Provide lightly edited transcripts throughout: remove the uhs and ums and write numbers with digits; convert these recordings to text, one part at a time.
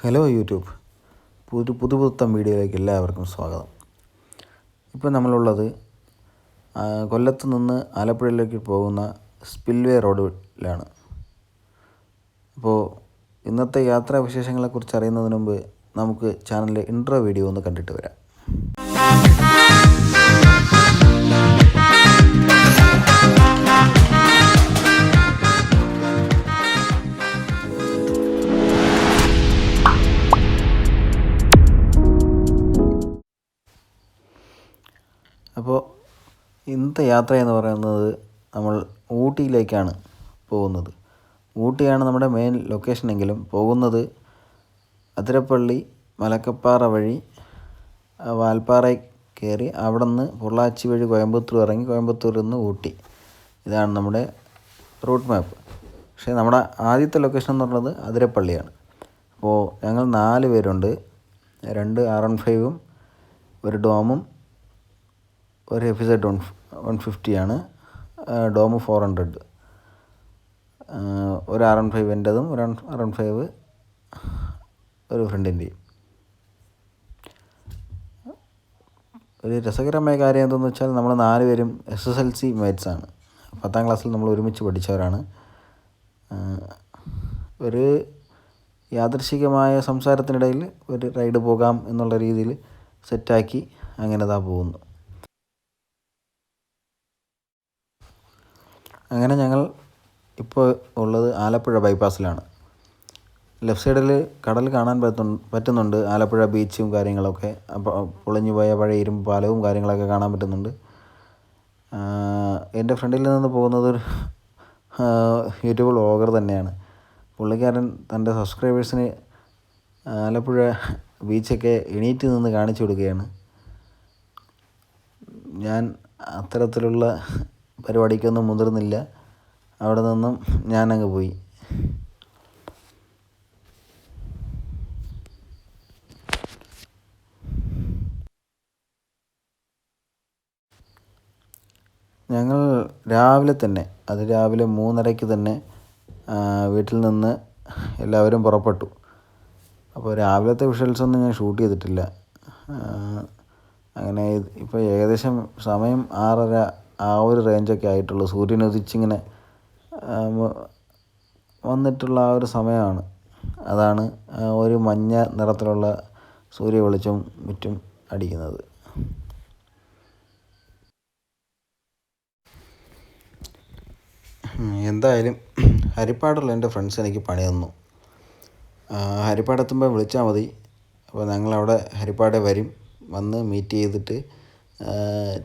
Hello YouTube, പുതുപുത്തൻ വീഡിയോയിലേക്ക് എല്ലാവർക്കും സ്വാഗതം. ഇപ്പോൾ നമ്മളുള്ളത് കൊല്ലത്ത് നിന്ന് ആലപ്പുഴയിലേക്ക് പോകുന്ന സ്പിൽവേ റോഡിലാണ്. അപ്പോൾ ഇന്നത്തെ യാത്രാ വിശേഷങ്ങളെക്കുറിച്ച് അറിയുന്നതിന് മുമ്പ് നമുക്ക് ചാനലിലെ ഇൻട്രോ വീഡിയോ ഒന്ന് കണ്ടിട്ട് വരാം. അപ്പോൾ ഇന്നത്തെ യാത്ര എന്ന് പറയുന്നത് നമ്മൾ ഊട്ടിയിലേക്കാണ് പോകുന്നത്. ഊട്ടിയാണ് നമ്മുടെ മെയിൻ ലൊക്കേഷനെങ്കിലും പോകുന്നത് അതിരപ്പള്ളി മലക്കപ്പാറ വഴി വാൽപ്പാറ കയറി അവിടെ നിന്ന് പൊള്ളാച്ചി വഴി കോയമ്പത്തൂർ ഇറങ്ങി കോയമ്പത്തൂരിൽ നിന്ന് ഊട്ടി. ഇതാണ് നമ്മുടെ റൂട്ട് മാപ്പ്. പക്ഷേ നമ്മുടെ ആദ്യത്തെ ലൊക്കേഷൻ എന്ന് പറയുന്നത് അതിരപ്പള്ളിയാണ്. അപ്പോൾ ഞങ്ങൾ 4 പേരുണ്ട്. 2 R15ഉം ഒരു ഡോമും ഒരു FZ 150 ആണ്. ഡോമ് 400. ഒരു R15 എൻ്റെതും ഒരു R15 ഒരു ഫ്രണ്ടിൻ്റെയും. ഒരു രസകരമായ കാര്യം എന്തെന്ന് വെച്ചാൽ നമ്മൾ 4 പേരും SSLC മേറ്റ്സാണ്. 10ാം ക്ലാസ്സിൽ നമ്മൾ ഒരുമിച്ച് പഠിച്ചവരാണ്. ഒരു യാദൃശ്ചികമായ സംസാരത്തിനിടയിൽ ഒരു റൈഡ് പോകാം എന്നുള്ള രീതിയിൽ സെറ്റാക്കി അങ്ങനെ പോകുന്നു. അങ്ങനെ ഞങ്ങൾ ഇപ്പോൾ ഉള്ളത് ആലപ്പുഴ ബൈപ്പാസിലാണ്. ലെഫ്റ്റ് സൈഡിൽ കടൽ കാണാൻ പറ്റുന്നുണ്ട്. ആലപ്പുഴ ബീച്ചും കാര്യങ്ങളൊക്കെ, അപ്പോൾ പൊളിഞ്ഞു പോയ പഴയ ഇരുമ്പ് പാലവും കാര്യങ്ങളൊക്കെ കാണാൻ പറ്റുന്നുണ്ട്. എൻ്റെ ഫ്രണ്ടിൽ നിന്ന് പോകുന്നത് ഒരു യൂട്യൂബ് വ്ളോഗർ തന്നെയാണ്. പുള്ളിക്കാരൻ തൻ്റെ സബ്സ്ക്രൈബേഴ്സിന് ആലപ്പുഴ ബീച്ചൊക്കെ എണീറ്റ് നിന്ന് കാണിച്ചു കൊടുക്കുകയാണ്. ഞാൻ അത്തരത്തിലുള്ള പരിപാടിക്കൊന്നും മുതിർന്നില്ല. അവിടെ നിന്നും ഞാനങ്ങ് പോയി. ഞങ്ങൾ രാവിലെ 3:30 തന്നെ വീട്ടിൽ നിന്ന് എല്ലാവരും പുറപ്പെട്ടു. അപ്പോൾ രാവിലത്തെ വിഷ്വൽസൊന്നും ഞാൻ ഷൂട്ട് ചെയ്തിട്ടില്ല. അങ്ങനെ ഇപ്പോൾ ഏകദേശം സമയം 6:30 ആ ഒരു റേഞ്ചൊക്കെ ആയിട്ടുള്ളൂ. സൂര്യൻ ഉദിച്ചിങ്ങനെ വന്നിട്ടുള്ള ആ ഒരു സമയമാണ്. അതാണ് ഒരു മഞ്ഞ നിറത്തിലുള്ള സൂര്യ വെളിച്ചം ചുറ്റും അടിക്കുന്നത്. എന്തായാലും ഹരിപ്പാടുള്ള എൻ്റെ ഫ്രണ്ട്സ് എനിക്ക് പണി തന്നു. ഹരിപ്പാടെത്തുമ്പോൾ വിളിച്ചാൽ മതി. അപ്പോൾ ഞങ്ങളവിടെ ഹരിപ്പാടെ വന്ന് മീറ്റ് ചെയ്തിട്ട്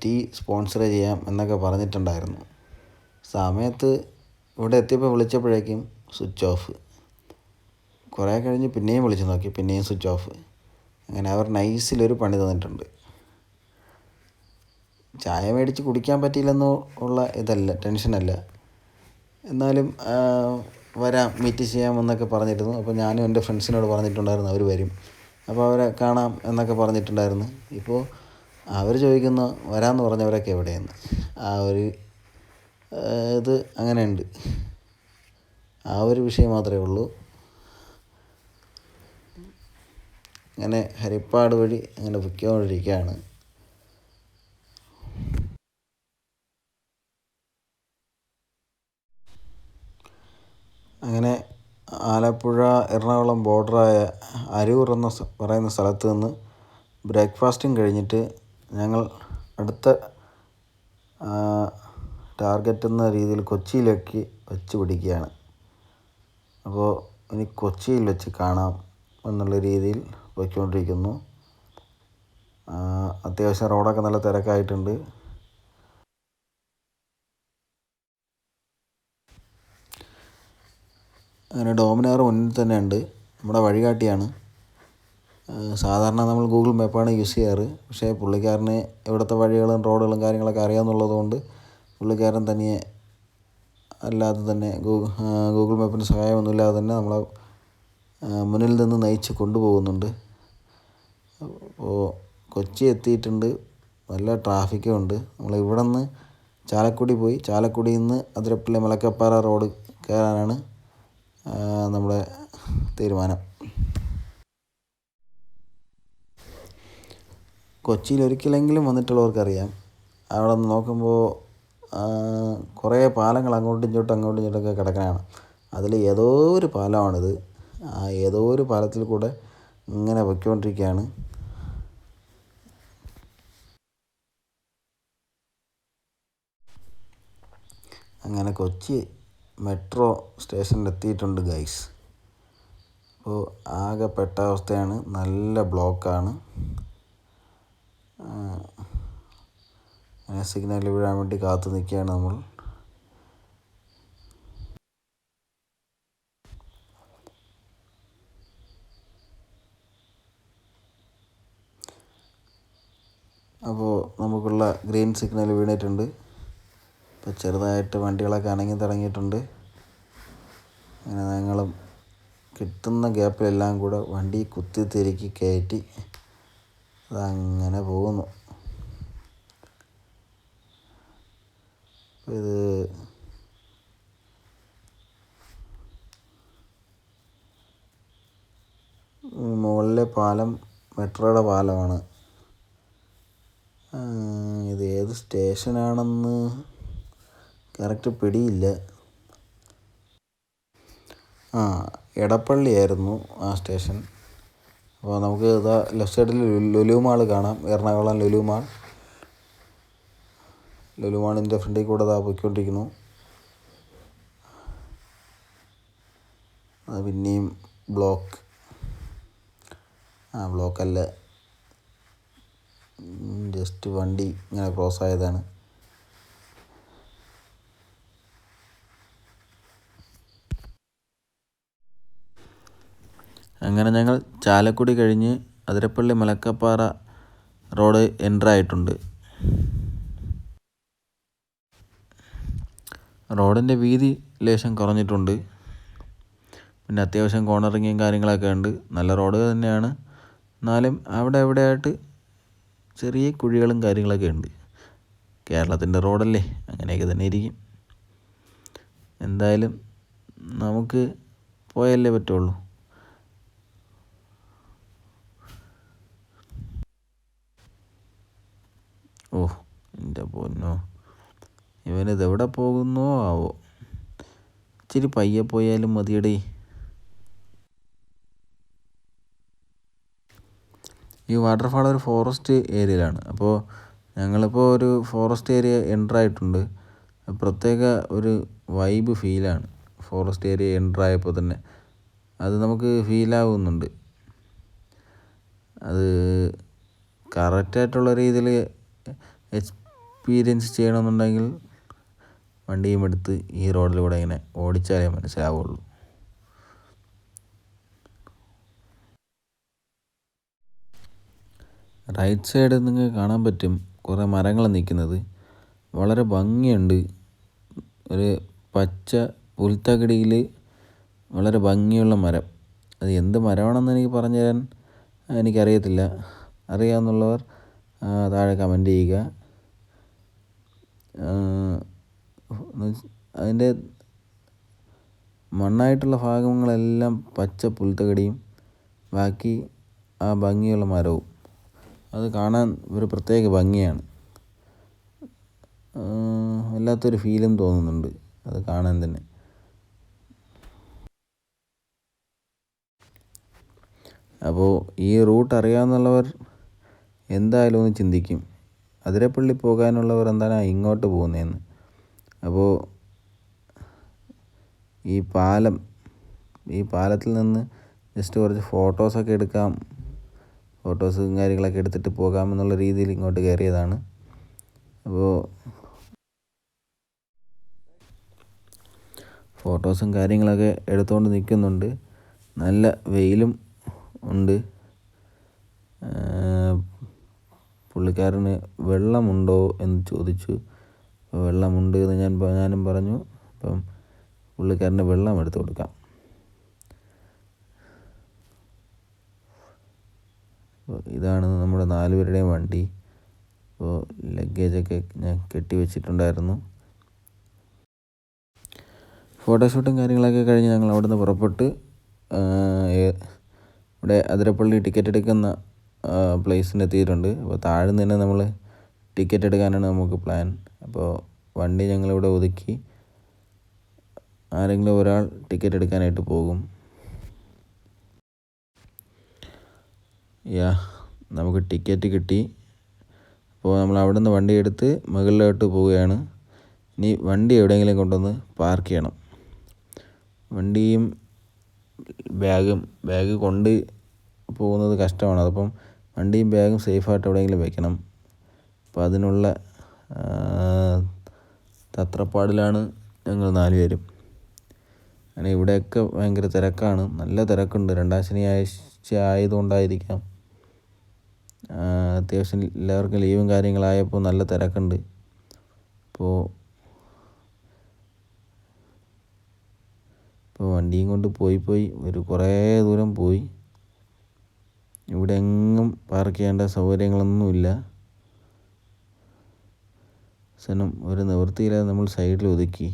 ടീ സ്പോൺസർ ചെയ്യാം എന്നൊക്കെ പറഞ്ഞിട്ടുണ്ടായിരുന്നു. സമയത്ത് ഇവിടെ എത്തിയപ്പോൾ വിളിച്ചപ്പോഴേക്കും സ്വിച്ച് ഓഫ്. കുറേ കഴിഞ്ഞ് പിന്നെയും വിളിച്ച് നോക്കി, പിന്നെയും സ്വിച്ച് ഓഫ്. അങ്ങനെ അവർ നൈസിലൊരു പണി തന്നിട്ടുണ്ട്. ചായ മേടിച്ച് കുടിക്കാൻ പറ്റിയില്ലെന്നോ ഉള്ള ടെൻഷനല്ല. എന്നാലും വരാം, മീറ്റ് ചെയ്യാമെന്നൊക്കെ പറഞ്ഞിരുന്നു. അപ്പോൾ ഞാനും എൻ്റെ ഫ്രണ്ട്സിനോട് പറഞ്ഞിട്ടുണ്ടായിരുന്നു അവർ വരും, അപ്പോൾ അവരെ കാണാം എന്നൊക്കെ പറഞ്ഞിട്ടുണ്ടായിരുന്നു. ഇപ്പോൾ അവർ ചോദിക്കുന്നു വരാമെന്ന് പറഞ്ഞവരൊക്കെ എവിടെയെന്ന്. ആ ഒരു ഇത് അങ്ങനെയുണ്ട്. ആ ഒരു വിഷയം മാത്രമേ ഉള്ളൂ. അങ്ങനെ ഹരിപ്പാട് വഴി അങ്ങനെ പൊയ്ക്കൊണ്ടിരിക്കുകയാണ്. അങ്ങനെ ആലപ്പുഴ എറണാകുളം ബോർഡറായ അരൂർ എന്ന് പറയുന്ന സ്ഥലത്ത് നിന്ന് ബ്രേക്ക്ഫാസ്റ്റും കഴിഞ്ഞിട്ട് ഞങ്ങൾ അടുത്ത ടാർഗറ്റ് എന്ന രീതിയിൽ കൊച്ചിയിലേക്ക് വെച്ച് പിടിക്കുകയാണ്. അപ്പോൾ ഇനി കൊച്ചിയിൽ വെച്ച് കാണാം എന്നുള്ള രീതിയിൽ പോയിക്കൊണ്ടിരിക്കുന്നു. അത്യാവശ്യം റോഡൊക്കെ നല്ല തിരക്കായിട്ടുണ്ട്. അങ്ങനെ ഡോമിനാർ മുന്നിൽ തന്നെ ഉണ്ട്, നമ്മുടെ വഴികാട്ടിയാണ്. സാധാരണ നമ്മൾ ഗൂഗിൾ മാപ്പാണ് യൂസ് ചെയ്യാറ്. പക്ഷേ പുള്ളിക്കാരന് ഇവിടുത്തെ വഴികളും റോഡുകളും കാര്യങ്ങളൊക്കെ അറിയാമെന്നുള്ളത് കൊണ്ട് പുള്ളിക്കാരൻ തനിയെ അല്ലാതെ തന്നെ ഗൂഗിൾ മാപ്പിൻ്റെ സഹായമൊന്നുമില്ലാതെ തന്നെ നമ്മളെ മുന്നിൽ നിന്ന് നയിച്ച് കൊണ്ടുപോകുന്നുണ്ട്. അപ്പോൾ കൊച്ചി എത്തിയിട്ടുണ്ട്. നല്ല ട്രാഫിക്കും ഉണ്ട്. നമ്മൾ ഇവിടെ നിന്ന് ചാലക്കുടി പോയി ചാലക്കുടിയിൽ നിന്ന് അതിരപ്പള്ളി മലക്കപ്പാറ റോഡ് കയറാനാണ് നമ്മുടെ തീരുമാനം. കൊച്ചിയിൽ ഒരിക്കലെങ്കിലും വന്നിട്ടുള്ളവർക്കറിയാം. അവിടെ നിന്ന് നോക്കുമ്പോൾ കുറേ പാലങ്ങൾ അങ്ങോട്ടും ഇങ്ങോട്ടൊക്കെ കിടക്കണതാണ്. അതിൽ ഏതോ ഒരു പാലമാണിത്. ആ ഏതോ ഒരു പാലത്തിൽ കൂടെ ഇങ്ങനെ പൊയ്ക്കൊണ്ടിരിക്കുകയാണ്. അങ്ങനെ കൊച്ചി മെട്രോ സ്റ്റേഷനിലെത്തിയിട്ടുണ്ട് ഗൈസ്. അപ്പോൾ ആകെ പെട്ട അവസ്ഥയാണ്. നല്ല ബ്ലോക്കാണ്. അങ്ങനെ സിഗ്നൽ വീഴാൻ വേണ്ടി കാത്തു നിൽക്കുകയാണ് നമ്മൾ. അപ്പോൾ നമുക്കുള്ള ഗ്രീൻ സിഗ്നൽ വീണിട്ടുണ്ട്. ഇപ്പോൾ ചെറുതായിട്ട് വണ്ടികളൊക്കെ അനങ്ങി തുടങ്ങിയിട്ടുണ്ട്. അങ്ങനെ ഞങ്ങളും കിട്ടുന്ന ഗ്യാപ്പിലെല്ലാം കൂടെ വണ്ടി കുത്തിത്തിരുക്കി കയറ്റി അതങ്ങനെ പോകുന്നു. ഇത് മുകളിലെ പാലം മെട്രോയുടെ പാലമാണ്. ഇത് ഏത് സ്റ്റേഷനാണെന്ന് കറക്റ്റ് പിടിയില്ല. എടപ്പള്ളി ആയിരുന്നു ആ സ്റ്റേഷൻ. അപ്പോൾ നമുക്ക് ഇതാ ലെഫ്റ്റ് സൈഡിൽ ലുലു മാൾ കാണാം. എറണാകുളം ലുലു മാളിൻ്റെ ഫ്രണ്ടിൽ കൂടെ ഇതാ പോയിക്കൊണ്ടിരിക്കുന്നു. അത് പിന്നെയും ബ്ലോക്കല്ല, ജസ്റ്റ് വണ്ടി ഇങ്ങനെ ക്രോസ് ആയതാണ്. അങ്ങനെ ഞങ്ങൾ ചാലക്കുടി കഴിഞ്ഞ് അതിരപ്പള്ളി മലക്കപ്പാറ റോഡ് എൻ്റർ ആയിട്ടുണ്ട്. റോഡിൻ്റെ വീതി ലേശം കുറഞ്ഞിട്ടുണ്ട്. പിന്നെ അത്യാവശ്യം കോർണറിങ്ങും കാര്യങ്ങളൊക്കെ ഉണ്ട്. നല്ല റോഡ് തന്നെയാണ്. എന്നാലും അവിടെ എവിടെയായിട്ട് ചെറിയ കുഴികളും കാര്യങ്ങളൊക്കെ ഉണ്ട്. കേരളത്തിൻ്റെ റോഡല്ലേ, അങ്ങനെയൊക്കെ തന്നെ ഇരിക്കും. എന്തായാലും നമുക്ക് പോയല്ലേ പറ്റുള്ളൂ. എൻ്റെ പൊന്നോ, ഇവനിതെവിടെ പോകുന്നോ ആവോ. ഇച്ചിരി പയ്യെ പോയാലും മതിയടേ. ഈ വാട്ടർഫാൾ ഒരു ഫോറസ്റ്റ് ഏരിയയിലാണ്. അപ്പോൾ ഞങ്ങളിപ്പോൾ ഒരു ഫോറസ്റ്റ് ഏരിയ എൻ്റർ ആയിട്ടുണ്ട്. പ്രത്യേക ഒരു വൈബ് ഫീലാണ് ഫോറസ്റ്റ് ഏരിയ എൻ്റർ ആയപ്പോൾ തന്നെ. അത് നമുക്ക് ഫീലാവുന്നുണ്ട്. അത് കറക്റ്റായിട്ടുള്ള രീതിയിൽ എക്സ്പീരിയൻസ് ചെയ്യണമെന്നുണ്ടെങ്കിൽ വണ്ടിയും എടുത്ത് ഈ റോഡിലൂടെ ഇങ്ങനെ ഓടിച്ചാലേ മനസ്സിലാവുള്ളൂ. റൈറ്റ് സൈഡ് നിങ്ങൾക്ക് കാണാൻ പറ്റും കുറേ മരങ്ങൾ നിൽക്കുന്നത്. വളരെ ഭംഗിയുണ്ട്. ഒരു പച്ച പുൽത്തകിടിയിൽ വളരെ ഭംഗിയുള്ള മരം. അത് എന്ത് മരമാണെന്ന് എനിക്ക് പറഞ്ഞു തരാൻ എനിക്കറിയത്തില്ല. അറിയാമെന്നുള്ളവർ താഴെ കമൻറ്റ് ചെയ്യുക. അതിൻ്റെ മണ്ണായിട്ടുള്ള ഭാഗങ്ങളെല്ലാം പച്ച പുൽത്തകിടിയും ബാക്കി ആ ഭംഗിയുള്ള മരവും. അത് കാണാൻ ഒരു പ്രത്യേക ഭംഗിയാണ്. വല്ലാത്തൊരു ഫീലും തോന്നുന്നുണ്ട് അത് കാണാൻ തന്നെ. അപ്പോൾ ഈ റൂട്ട് അറിയാമെന്നുള്ളവർ എന്തായാലും ഒന്ന് ചിന്തിക്കും, അതിരപ്പള്ളി പോകാനുള്ളവർ എന്താണ് ഇങ്ങോട്ട് പോകുന്നതെന്ന്. അപ്പോൾ ഈ പാലത്തിൽ നിന്ന് ജസ്റ്റ് കുറച്ച് ഫോട്ടോസൊക്കെ എടുക്കാം, ഫോട്ടോസും കാര്യങ്ങളൊക്കെ എടുത്തിട്ട് പോകാമെന്നുള്ള രീതിയിൽ ഇങ്ങോട്ട് കയറിയതാണ്. അപ്പോൾ ഫോട്ടോസും കാര്യങ്ങളൊക്കെ എടുത്തുകൊണ്ട് നിൽക്കുന്നുണ്ട്. നല്ല വെയിലും ഉണ്ട്. പുള്ളിക്കാരന് വെള്ളമുണ്ടോ എന്ന് ചോദിച്ചു. വെള്ളമുണ്ട് എന്ന് ഞാനും പറഞ്ഞു. അപ്പം പുള്ളിക്കാരന് വെള്ളം എടുത്ത് കൊടുക്കാം. ഇതാണ് നമ്മുടെ 4 പേരുടെയും വണ്ടി. അപ്പോൾ ലഗേജൊക്കെ ഞാൻ കെട്ടി വെച്ചിട്ടുണ്ടായിരുന്നു. ഫോട്ടോഷൂട്ടും കാര്യങ്ങളൊക്കെ കഴിഞ്ഞ് ഞങ്ങൾ അവിടെ നിന്ന് പുറപ്പെട്ട് ഇവിടെ അതിരപ്പള്ളി ടിക്കറ്റ് എടുക്കുന്ന പ്ലേസിനെത്തിയിട്ടുണ്ട്. അപ്പോൾ താഴെ നിന്ന് തന്നെ നമ്മൾ ടിക്കറ്റ് എടുക്കാനാണ് നമുക്ക് പ്ലാൻ. അപ്പോൾ വണ്ടി ഞങ്ങളിവിടെ ഒതുക്കി ആരെങ്കിലും ഒരാൾ ടിക്കറ്റ് എടുക്കാനായിട്ട് പോകും. നമുക്ക് ടിക്കറ്റ് കിട്ടി. അപ്പോൾ നമ്മൾ അവിടെ നിന്ന് വണ്ടി എടുത്ത് മുകളിലോട്ട് പോവുകയാണ്. ഇനി വണ്ടി എവിടെയെങ്കിലും കൊണ്ടുവന്ന് പാർക്ക് ചെയ്യണം. വണ്ടിയും ബാഗ് കൊണ്ട് പോകുന്നത് കഷ്ടമാണ്. അപ്പം വണ്ടിയും ബാഗും സേഫായിട്ട് എവിടെയെങ്കിലും വെക്കണം. അപ്പോൾ അതിനുള്ള തത്രപ്പാടിലാണ് ഞങ്ങൾ 4 പേരും. അങ്ങനെ ഇവിടെയൊക്കെ ഭയങ്കര തിരക്കാണ്, നല്ല തിരക്കുണ്ട്. 2ാം ശനിയാഴ്ച ആയതുകൊണ്ടായിരിക്കാം അത്യാവശ്യം എല്ലാവർക്കും ലീവും കാര്യങ്ങളായപ്പോൾ നല്ല തിരക്കുണ്ട്. ഇപ്പോൾ വണ്ടിയും കൊണ്ട് പോയി ഒരു കുറേ ദൂരം പോയി. ഇവിടെ എങ്ങും പാർക്ക് ചെയ്യേണ്ട സൗകര്യങ്ങളൊന്നുമില്ല. ഒരു നിവൃത്തിയില്ലാതെ നമ്മൾ സൈഡിൽ ഒതുക്കി.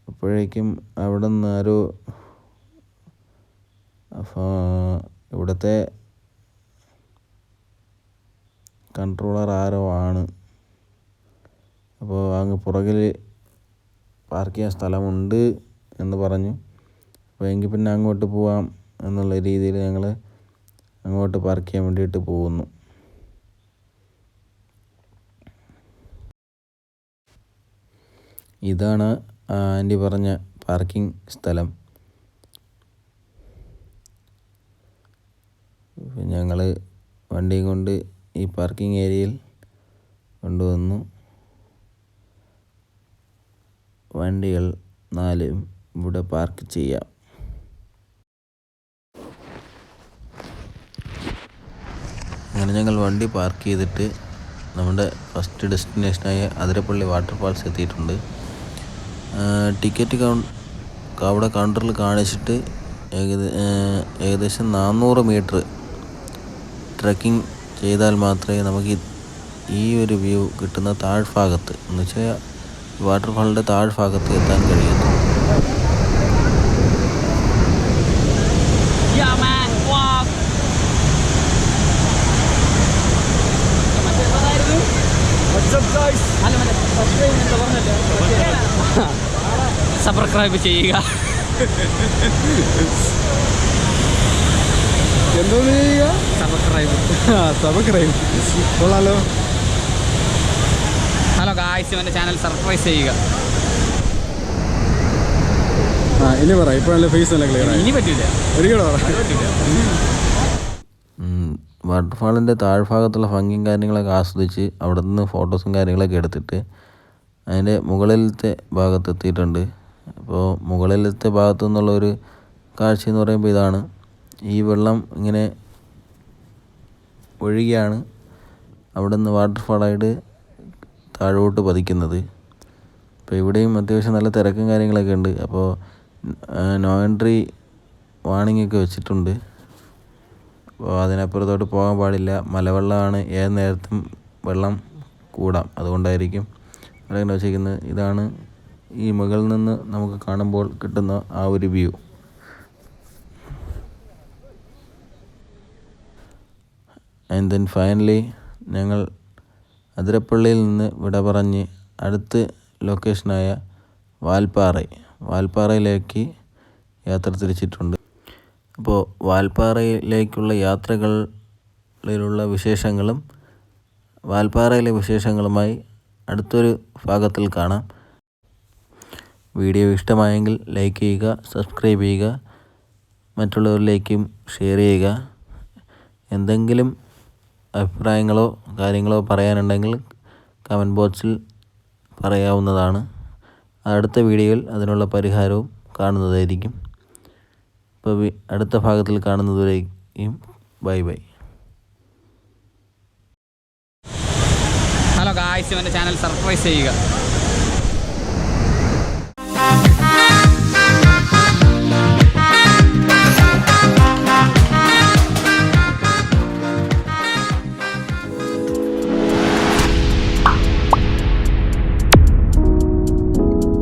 അപ്പോഴേക്കും അവിടെ നിന്ന് ആരോ ഇവിടുത്തെ കൺട്രോളർ ആരോ ആണ്. അപ്പോൾ അങ്ങ് പുറകിൽ പാർക്ക് ചെയ്യാൻ സ്ഥലമുണ്ട് എന്ന് പറഞ്ഞു. അപ്പോൾ എങ്കിൽ പിന്നെ അങ്ങോട്ട് പോവാം എന്നുള്ള രീതിയിൽ ഞങ്ങൾ അങ്ങോട്ട് പാർക്ക് ചെയ്യാൻ വേണ്ടിയിട്ട് പോകുന്നു. ഇതാണ് ആൻറ്റി പറഞ്ഞ പാർക്കിംഗ് സ്ഥലം. ഞങ്ങൾ വണ്ടിയും കൊണ്ട് ഈ പാർക്കിംഗ് ഏരിയയിൽ കൊണ്ടുവന്നു. വണ്ടികൾ 4 ഇവിടെ പാർക്ക് ചെയ്യാം. അങ്ങനെ ഞങ്ങൾ വണ്ടി പാർക്ക് ചെയ്തിട്ട് നമ്മുടെ ഫസ്റ്റ് ഡെസ്റ്റിനേഷനായ അതിരപ്പള്ളി വാട്ടർഫാൾസ് എത്തിയിട്ടുണ്ട്. ടിക്കറ്റ് അവിടെ കൗണ്ടറിൽ കാണിച്ചിട്ട് ഏകദേശം 400 മീറ്റർ ട്രക്കിംഗ് ചെയ്താൽ മാത്രമേ നമുക്ക് ഈ ഒരു വ്യൂ കിട്ടുന്ന താഴ്ഭാഗത്ത്, എന്ന് വെച്ചാൽ വാട്ടർഫാളിൻ്റെ താഴ്ഭാഗത്ത് എത്താൻ കഴിയുന്നു. സബ്സ്ക്രൈബ് ചെയ്യുക. എന്തോന്ന് ചെയ്യുക? സബ്സ്ക്രൈബ് കൊള്ളാലോ. ഹലോ ഗായ്സ്, എൻ്റെ ചാനൽ സബ്സ്ക്രൈബ് ചെയ്യുക. ഇനി പറ, ഇപ്പോഴല്ലേ ഫേസ് നല്ല ക്ലിയർ ആയി. ഇനി പറ്റില്ല, ഒരിക്കലും പറ. വാട്ടർഫാളിൻ്റെ താഴ്ഭാഗത്തുള്ള ഭംഗിയും കാര്യങ്ങളൊക്കെ ആസ്വദിച്ച് അവിടെ നിന്ന് ഫോട്ടോസും കാര്യങ്ങളൊക്കെ എടുത്തിട്ട് അതിൻ്റെ മുകളിലത്തെ ഭാഗത്തെത്തിയിട്ടുണ്ട്. അപ്പോൾ മുകളിലത്തെ ഭാഗത്തു നിന്നുള്ളൊരു കാഴ്ച എന്ന് പറയുമ്പോൾ ഇതാണ്. ഈ വെള്ളം ഇങ്ങനെ ഒഴുകിയാണ് അവിടെ നിന്ന് വാട്ടർഫാളായിട്ട് താഴോട്ട് പതിക്കുന്നത്. അപ്പോൾ ഇവിടെയും അത്യാവശ്യം നല്ല തിരക്കും കാര്യങ്ങളൊക്കെ ഉണ്ട്. അപ്പോൾ നോ എൻട്രി വാർണിംഗ് ഒക്കെ വെച്ചിട്ടുണ്ട്. അപ്പോൾ അതിനപ്പുറത്തോട്ട് പോകാൻ പാടില്ല. മലവെള്ളമാണ്, ഏത് നേരത്തും വെള്ളം കൂടാം, അതുകൊണ്ടായിരിക്കും അവിടെ ഇങ്ങനെ വെച്ചിരിക്കുന്നത്. ഇതാണ് ഈ മുകളിൽ നിന്ന് നമുക്ക് കാണുമ്പോൾ കിട്ടുന്ന ആ ഒരു വ്യൂ. ആൻഡ് ദെൻ ഫൈനലി ഞങ്ങൾ അതിരപ്പള്ളിയിൽ നിന്ന് വിട പറഞ്ഞ് അടുത്ത ലൊക്കേഷനായ വാൽപ്പാറയിലേക്ക് യാത്ര തിരിച്ചിട്ടുണ്ട്. അപ്പോൾ വാൽപ്പാറയിലേക്കുള്ള യാത്രകളിലുള്ള വിശേഷങ്ങളും വാൽപ്പാറയിലെ വിശേഷങ്ങളുമായി അടുത്തൊരു ഭാഗത്തിൽ കാണാം. വീഡിയോ ഇഷ്ടമായെങ്കിൽ ലൈക്ക് ചെയ്യുക, സബ്സ്ക്രൈബ് ചെയ്യുക, മറ്റുള്ളവരിലേക്കും ഷെയർ ചെയ്യുക. എന്തെങ്കിലും അഭിപ്രായങ്ങളോ കാര്യങ്ങളോ പറയാനുണ്ടെങ്കിൽ കമൻറ്റ് ബോക്സിൽ പറയാവുന്നതാണ്. അടുത്ത വീഡിയോയിൽ അതിനുള്ള പരിഹാരവും കാണുന്നതായിരിക്കും. അപ്പോൾ അടുത്ത ഭാഗത്തിൽ കാണുന്നതുവരെയും ബൈ. ഹലോ ഗായ്സ്, എൻ്റെ ചാനൽ സബ്സ്ക്രൈബ് ചെയ്യുക.